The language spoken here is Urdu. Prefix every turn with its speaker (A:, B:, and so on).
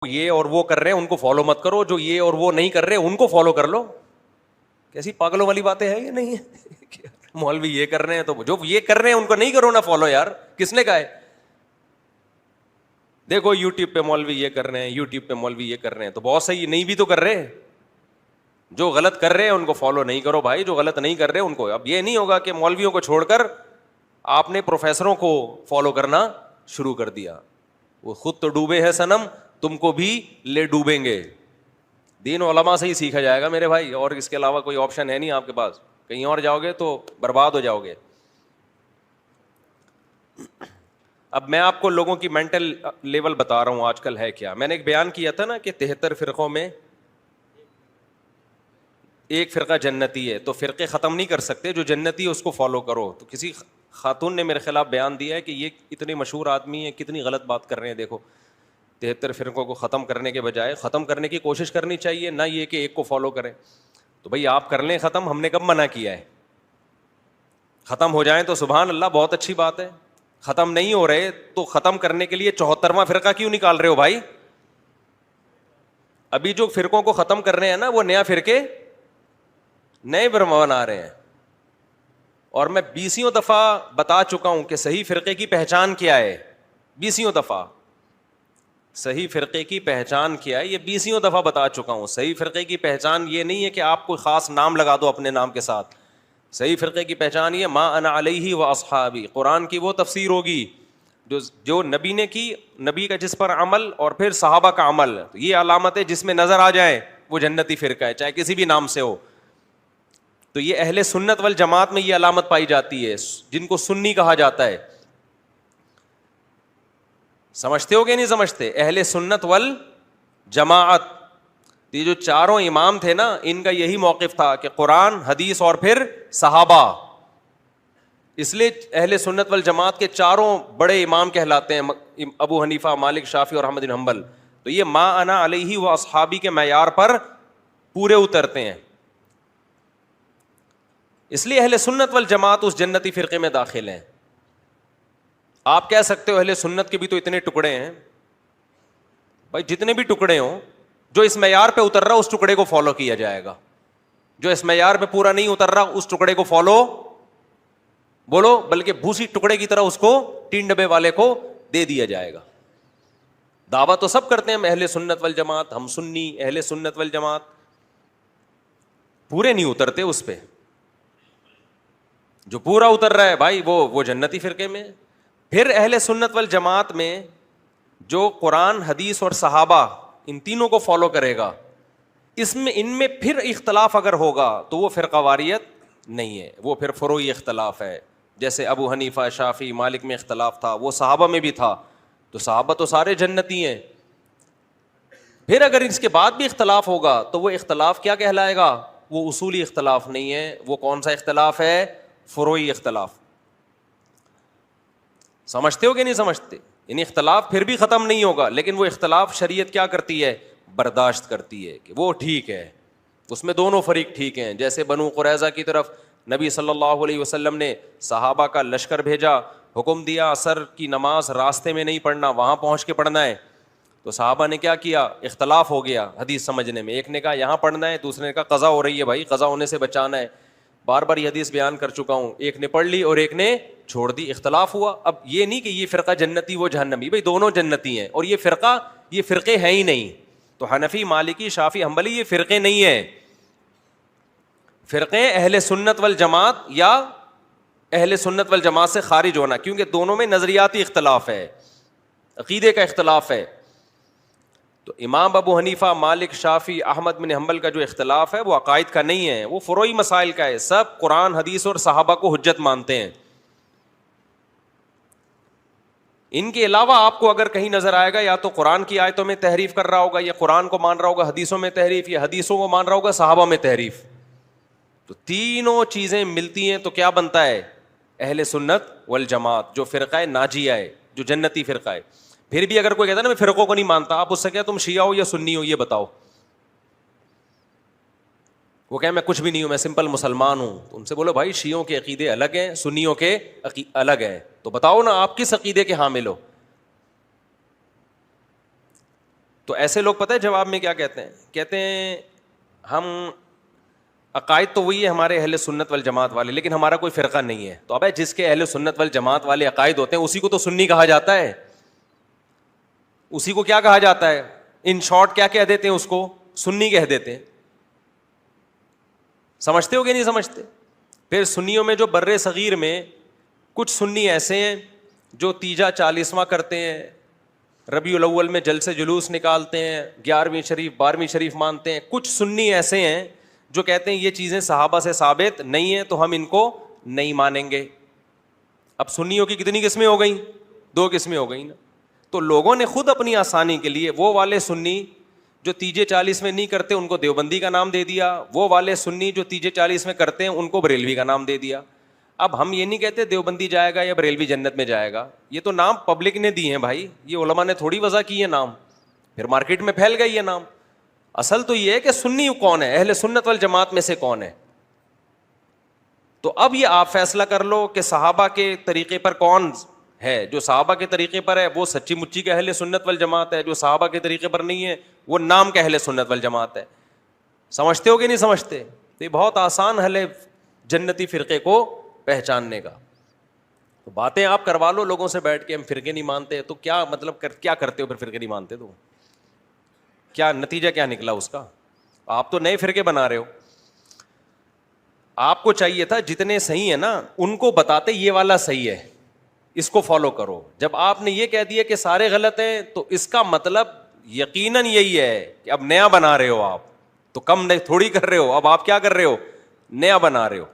A: یہ اور وہ کر رہے ہیں ان کو فالو مت کرو, جو یہ اور وہ نہیں کر رہے ان کو فالو کر لو. کیسی پاگلوں والی باتیں ہیں یہ نہیں ہے. مولوی یہ کر رہے ہیں تو جو یہ کر رہے ہیں ان کو نہیں کرو نا فالو. یار کس نے کہا ہے؟ دیکھو یوٹیوب پہ مولوی یہ کر رہے ہیں, یوٹیوب پہ مولوی یہ کر رہے ہیں, تو بہت صحیح, نہیں بھی تو کر رہے. جو غلط کر رہے ہیں ان کو فالو نہیں کرو بھائی, جو غلط نہیں کر رہے ان کو. اب یہ نہیں ہوگا کہ مولویوں کو چھوڑ کر آپ نے پروفیسروں کو فالو کرنا شروع کر دیا. وہ خود تو ڈوبے ہیں صنم, تم کو بھی لے ڈوبیں گے. دین علماء سے ہی سیکھا جائے گا میرے بھائی, اور اس کے علاوہ کوئی آپشن ہے نہیں آپ کے پاس. کہیں اور جاؤ گے تو برباد ہو جاؤ گے. اب میں آپ کو لوگوں کی مینٹل لیول بتا رہا ہوں آج کل ہے کیا. میں نے ایک بیان کیا تھا نا کہ 73 فرقوں میں ایک فرقہ جنتی ہے, تو فرقے ختم نہیں کر سکتے. جو جنتی ہے اس کو فالو کرو. تو کسی خاتون نے میرے خلاف بیان دیا ہے کہ یہ اتنے مشہور آدمی ہیں, کتنی غلط بات کر رہے ہیں. دیکھو 73 فرقوں کو ختم کرنے کے بجائے ختم کرنے کی کوشش کرنی چاہیے, نہ یہ کہ ایک کو فالو کریں. تو بھائی آپ کر لیں ختم, ہم نے کب منع کیا ہے؟ ختم ہو جائیں تو سبحان اللہ, بہت اچھی بات ہے. ختم نہیں ہو رہے تو ختم کرنے کے لیے 74واں فرقہ کیوں نکال رہے ہو بھائی؟ ابھی جو فرقوں کو ختم کر رہے ہیں نا وہ نیا فرقے نئے بنا رہے ہیں. اور میں 20 دفعہ بتا چکا ہوں کہ صحیح فرقے کی پہچان کیا ہے. 20 دفعہ صحیح فرقے کی پہچان کیا ہے, یہ 20 دفعہ بتا چکا ہوں. صحیح فرقے کی پہچان یہ نہیں ہے کہ آپ کوئی خاص نام لگا دو اپنے نام کے ساتھ. صحیح فرقے کی پہچان یہ ما انا علیہ و اصحابی, قرآن کی وہ تفسیر ہوگی جو نبی نے کی, نبی کا جس پر عمل اور پھر صحابہ کا عمل. یہ علامت ہے جس میں نظر آ جائے وہ جنتی فرقہ ہے, چاہے کسی بھی نام سے ہو. تو یہ اہل سنت والجماعت میں یہ علامت پائی جاتی ہے, جن کو سنی کہا جاتا ہے. سمجھتے ہو کہ نہیں سمجھتے؟ اہل سنت والجماعت, یہ جو چاروں امام تھے نا, ان کا یہی موقف تھا کہ قرآن, حدیث اور پھر صحابہ. اس لیے اہل سنت والجماعت کے چاروں بڑے امام کہلاتے ہیں, ابو حنیفہ, مالک, شافعی اور احمد بن حنبل. تو یہ ما انا علیہ و اصحابی کے معیار پر پورے اترتے ہیں. اس لیے اہل سنت والجماعت اس جنتی فرقے میں داخل ہیں. آپ کہہ سکتے ہو اہل سنت کے بھی تو اتنے ٹکڑے ہیں. بھائی جتنے بھی ٹکڑے ہوں, جو اس معیار پہ اتر رہا اس ٹکڑے کو فالو کیا جائے گا. جو اس معیار پہ پورا نہیں اتر رہا اس ٹکڑے کو فالو بولو, بلکہ بھوسی ٹکڑے کی طرح اس کو تین ڈبے والے کو دے دیا جائے گا. دعویٰ تو سب کرتے ہیں ہم اہل سنت والجماعت, ہم سنی اہل سنت والجماعت, پورے نہیں اترتے اس پہ. جو پورا اتر رہا ہے بھائی وہ جنتی فرقے میں. پھر اہل سنت والجماعت میں جو قرآن, حدیث اور صحابہ ان تینوں کو فالو کرے گا, ان میں پھر اختلاف اگر ہوگا تو وہ فرقہ واریت نہیں ہے, وہ پھر فروعی اختلاف ہے. جیسے ابو حنیفہ, شافعی, مالک میں اختلاف تھا, وہ صحابہ میں بھی تھا, تو صحابہ تو سارے جنتی ہیں. پھر اگر اس کے بعد بھی اختلاف ہوگا تو وہ اختلاف کیا کہلائے گا؟ وہ اصولی اختلاف نہیں ہے. وہ کون سا اختلاف ہے؟ فروعی اختلاف. سمجھتے ہو کہ نہیں سمجھتے؟ یعنی اختلاف پھر بھی ختم نہیں ہوگا, لیکن وہ اختلاف شریعت کیا کرتی ہے؟ برداشت کرتی ہے کہ وہ ٹھیک ہے, اس میں دونوں فریق ٹھیک ہیں. جیسے بنو قریظہ کی طرف نبی صلی اللہ علیہ وسلم نے صحابہ کا لشکر بھیجا, حکم دیا عصر کی نماز راستے میں نہیں پڑھنا, وہاں پہنچ کے پڑھنا ہے. تو صحابہ نے کیا کیا؟ اختلاف ہو گیا حدیث سمجھنے میں. ایک نے کہا یہاں پڑھنا ہے, دوسرے نے کہا قضا ہو رہی ہے بھائی, قضا ہونے سے بچانا ہے. بار بار یہ حدیث بیان کر چکا ہوں, ایک نے پڑھ لی اور ایک نے چھوڑ دی, اختلاف ہوا. اب یہ نہیں کہ یہ فرقہ جنتی وہ جہنمی, بھائی دونوں جنتی ہیں. اور یہ فرقے ہیں ہی نہیں. تو حنفی, مالکی, شافعی, حنبلی یہ فرقے نہیں ہیں. فرقے اہل سنت والجماعت یا اہل سنت والجماعت سے خارج ہونا, کیونکہ دونوں میں نظریاتی اختلاف ہے, عقیدے کا اختلاف ہے. تو امام ابو حنیفہ, مالک, شافعی, احمد بن حنبل کا جو اختلاف ہے وہ عقائد کا نہیں ہے, وہ فروعی مسائل کا ہے. سب قرآن, حدیث اور صحابہ کو حجت مانتے ہیں. ان کے علاوہ آپ کو اگر کہیں نظر آئے گا یا تو قرآن کی آیتوں میں تحریف کر رہا ہوگا, یا قرآن کو مان رہا ہوگا حدیثوں میں تحریف, یا حدیثوں کو مان رہا ہوگا صحابہ میں تحریف. تو تینوں چیزیں ملتی ہیں تو کیا بنتا ہے؟ اہل سنت والجماعت, جو فرقہ ناجیہ ہے, جو جنتی فرقہ ہے. پھر بھی اگر کوئی کہتا ہے نا میں فرقوں کو نہیں مانتا, آپ اس سے کہتے تم شیعہ ہو یا سنی ہو یہ بتاؤ. وہ کہے میں کچھ بھی نہیں ہوں, میں سمپل مسلمان ہوں. تو ان سے بولو بھائی شیعوں کے عقیدے الگ ہیں, سنیوں کے الگ ہیں, تو بتاؤ نا آپ کس عقیدے کے حامل ہو. تو ایسے لوگ پتہ ہے جواب میں کیا کہتے ہیں؟ کہتے ہیں ہم عقائد تو وہی ہے ہمارے اہل سنت والجماعت والے، لیکن ہمارا کوئی فرقہ نہیں ہے. تو ابے جس کے اہل سنت والجماعت والے عقائد ہوتے ہیں اسی کو تو سنی کہا جاتا ہے. اسی کو کیا کہا جاتا ہے؟ ان شارٹ کیا کہہ دیتے ہیں؟ اس کو سنی کہہ دیتے ہیں. سمجھتے ہو کہ نہیں سمجھتے؟ پھر سنیوں میں جو بر صغیر میں کچھ سنی ایسے ہیں جو تیجا 40واں کرتے ہیں، ربیع الاول میں جلسے جلوس نکالتے ہیں، 11ویں شریف 12ویں شریف مانتے ہیں. کچھ سنی ایسے ہیں جو کہتے ہیں یہ چیزیں صحابہ سے ثابت نہیں ہیں تو ہم ان کو نہیں مانیں گے. اب سنیوں کی کتنی قسمیں ہو گئیں؟ 2 قسمیں ہو گئیں نا. تو لوگوں نے خود اپنی آسانی کے لیے وہ والے سنی جو تیجے 40 میں نہیں کرتے ان کو دیوبندی کا نام دے دیا، وہ والے سنی جو تیجے 40 میں کرتے ہیں ان کو بریلوی کا نام دے دیا. اب ہم یہ نہیں کہتے دیوبندی جائے گا یا بریلوی جنت میں جائے گا، یہ تو نام پبلک نے دی ہیں بھائی، یہ علماء نے تھوڑی وضع کی ہے نام، پھر مارکیٹ میں پھیل گئی یہ نام. اصل تو یہ ہے کہ سنی کون ہے، اہل سنت والجماعت میں سے کون ہے. تو اب یہ آپ فیصلہ کر لو کہ صحابہ کے طریقے پر کون ہے. جو صحابہ کے طریقے پر ہے وہ سچی مچی کا اہل سنت والجماعت ہے، جو صحابہ کے طریقے پر نہیں ہے وہ نام کا اہل سنت والجماعت ہے. سمجھتے ہو کہ نہیں سمجھتے؟ تو یہ بہت آسان حل ہے جنتی فرقے کو پہچاننے کا. تو باتیں آپ کروا لو لوگوں سے بیٹھ کے ہم فرقے نہیں مانتے، تو کیا مطلب کیا کرتے ہو پھر فرقے نہیں مانتے؟ تو کیا نتیجہ کیا نکلا اس کا؟ آپ تو نئے فرقے بنا رہے ہو. آپ کو چاہیے تھا جتنے صحیح ہیں نا ان کو بتاتے یہ والا صحیح ہے، اس کو فالو کرو. جب آپ نے یہ کہہ دیا کہ سارے غلط ہیں تو اس کا مطلب یقیناً یہی ہے کہ اب نیا بنا رہے ہو آپ. تو کم نہیں تھوڑی کر رہے ہو، اب آپ کیا کر رہے ہو؟ نیا بنا رہے ہو.